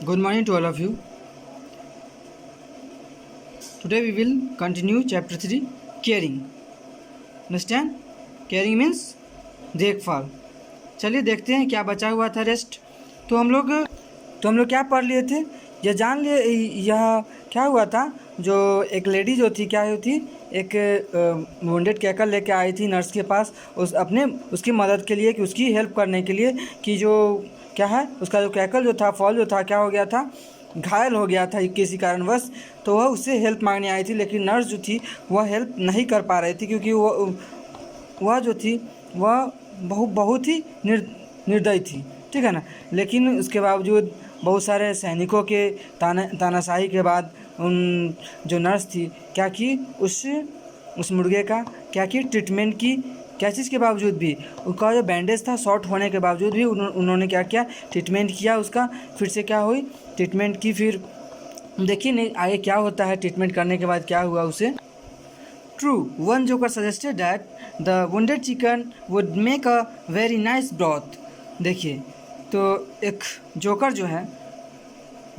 Good morning to all of you. Today we will continue chapter 3, caring. Understand? Caring means देखभाल. चलिए देखते हैं क्या बचा हुआ था रेस्ट. तो हम लोग क्या पढ़ लिए थे, यह जान लिए. यह क्या हुआ था, जो एक लेडी जो थी, क्या हुई थी, एक वुंडेड कैकल लेके आई थी नर्स के पास, उसकी मदद के लिए, कि उसकी हेल्प करने के लिए, कि जो क्या है, उसका जो कैकल जो था, फॉल जो था, क्या हो गया था, घायल हो गया था किसी कारणवश. तो वह उससे हेल्प मांगने आई थी, लेकिन नर्स जो थी वह हेल्प नहीं कर पा रही थी, क्योंकि वह जो थी वह बहुत ही निर्दयी थी. ठीक है ना. लेकिन उसके बावजूद बहुत सारे सैनिकों के तानाशाही के बाद उन जो नर्स थी क्या की, उस मुर्गे का क्या की, ट्रीटमेंट की. क्या चीज़ के बावजूद भी, उसका जो बैंडेज था शॉर्ट होने के बावजूद भी उन्होंने क्या किया, ट्रीटमेंट किया उसका. फिर से क्या हुई, ट्रीटमेंट की. फिर देखिए नहीं आगे क्या होता है, ट्रीटमेंट करने के बाद क्या हुआ उसे. True, one joker suggested that the wounded chicken would make a very nice broth. देखिए, तो एक जोकर जो है,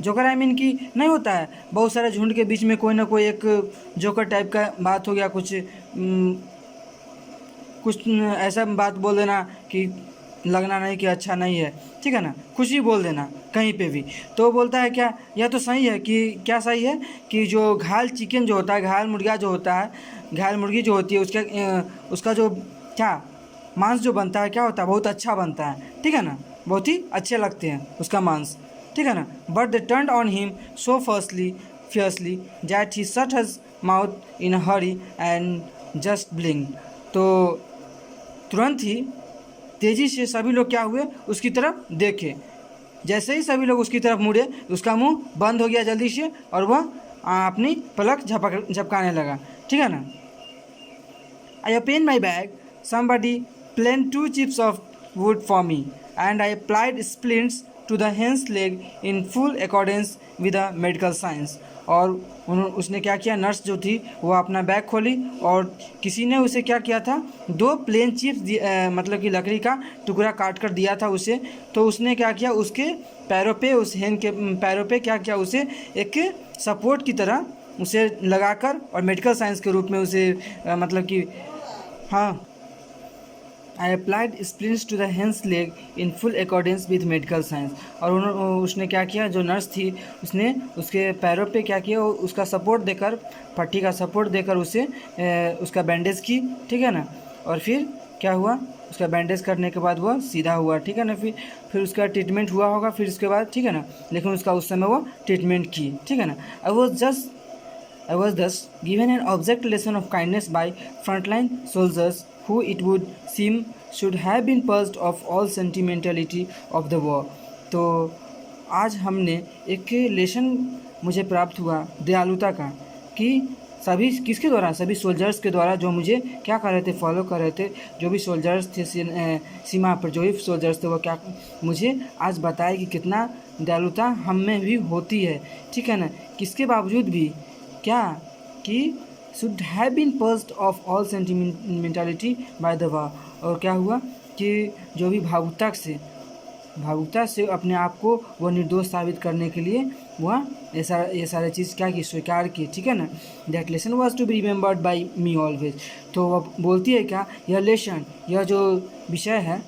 जोकर आई मीन कि नहीं होता है, बहुत सारे झुंड के बीच में कोई ना कोई एक जोकर टाइप का बात हो गया, कुछ ऐसा बात बोल देना कि लगना नहीं कि अच्छा नहीं है. ठीक है ना, कुछ भी बोल देना कहीं पे भी. तो बोलता है क्या, यह तो सही है कि क्या सही है कि जो घायल चिकन जो होता है, घायल मुर्गा जो होता है, घायल मुर्गी जो होती है, उसका जो क्या मांस जो बनता है, क्या होता है, बहुत अच्छा बनता है. ठीक है ना, बहुत ही अच्छे लगते हैं उसका मांस. ठीक है ना. But they turned on him so fiercely that he shut his mouth in a hurry and just blinked. तो तुरंत ही तेज़ी से सभी लोग क्या हुए, उसकी तरफ देखे. जैसे ही सभी लोग उसकी तरफ मुड़े, उसका मुंह बंद हो गया जल्दी से, और वह अपनी पलक झपकाने लगा. ठीक है ना. I opened my bag. Somebody planted 2 chips of wood for me, and I applied splints to the hen's leg in full accordance with the medical science. और उसने क्या किया, नर्स जो थी वो अपना बैग खोली, और किसी ने उसे क्या किया था, 2 प्लेन चिप्स मतलब कि लकड़ी का टुकड़ा काट कर दिया था उसे. तो उसने क्या किया, उसके पैरों पे, उस हेन के पैरों पे क्या किया, उसे एक सपोर्ट की तरह उसे लगाकर, और मेडिकल साइंस के रूप में उसे मतलब कि हाँ, I applied splints to the hen's leg in full accordance with medical science. और उसने क्या किया, जो नर्स थी उसने उसके पैरों पे क्या किया, उसका सपोर्ट देकर, पट्टी का सपोर्ट देकर उसे उसका बैंडेज की. ठीक है ना. और फिर क्या हुआ, उसका बैंडेज करने के बाद वह सीधा हुआ. ठीक है ना. फिर उसका ट्रीटमेंट हुआ होगा फिर उसके बाद. ठीक है ना. लेकिन उसका उस समय वो ट्रीटमेंट की. ठीक है ना. I was thus given an object lesson of kindness by frontline soldiers who it would seem should have been purged of all sentimentality of the war. तो आज हमने एक लेसन मुझे प्राप्त हुआ दयालुता का, कि सभी किसके द्वारा, सभी सोल्जर्स के द्वारा, जो मुझे क्या कर रहे थे, फॉलो कर रहे थे. जो भी सोल्जर्स थे सीमा पर, जो भी सोल्जर्स थे, वो क्या मुझे आज बताए कि कितना दयालुता हम में भी होती है. ठीक है ना. किसके बावजूद भी क्या कि should have been purged of all sentimentality by the war. और क्या हुआ कि जो भी भावुकता से अपने आप को वो निर्दोष साबित करने के लिए वह ये सारे चीज़ क्या की, स्वीकार की. ठीक है ना. That lesson was to be remembered by me always. तो वह बोलती है क्या, यह लेसन, यह जो विषय है,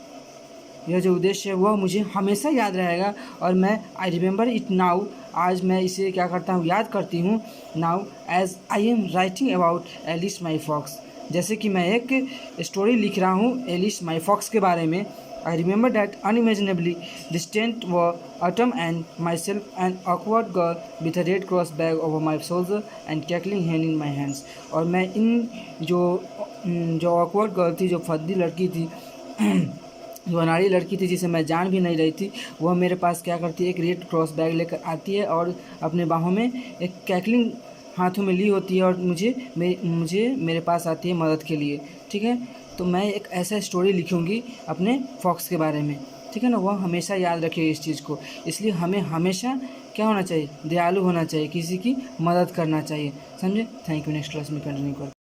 यह जो उद्देश्य है, वह मुझे हमेशा याद रहेगा. और मैं आई रिमेंबर इट नाउ, आज मैं इसे क्या करता हूँ, याद करती हूँ. Now as I am writing about Alice my fox, जैसे कि मैं एक स्टोरी लिख रहा हूँ एलिस माई फॉक्स के बारे में. I remember that unimaginably distant war autumn and myself an awkward girl with a red cross bag over my shoulder and cackling hand in my hands. और मैं इन जो awkward girl थी, जो फद्दी लड़की थी, जो अनाड़ी लड़की थी, जिसे मैं जान भी नहीं रही थी, वह मेरे पास क्या करती है, एक रेड क्रॉस बैग लेकर आती है, और अपने बाहों में एक कैकलिंग हाथों में ली होती है, और मुझे मेरे पास आती है मदद के लिए. ठीक है. तो मैं एक ऐसा स्टोरी लिखूँगी अपने फॉक्स के बारे में. ठीक है ना. वह हमेशा याद रखे इस चीज़ को. इसलिए हमें हमेशा क्या होना चाहिए, दयालु होना चाहिए, किसी की मदद करना चाहिए. समझे. Thank you. नेक्स्ट क्लास में कंटिन्यू कर.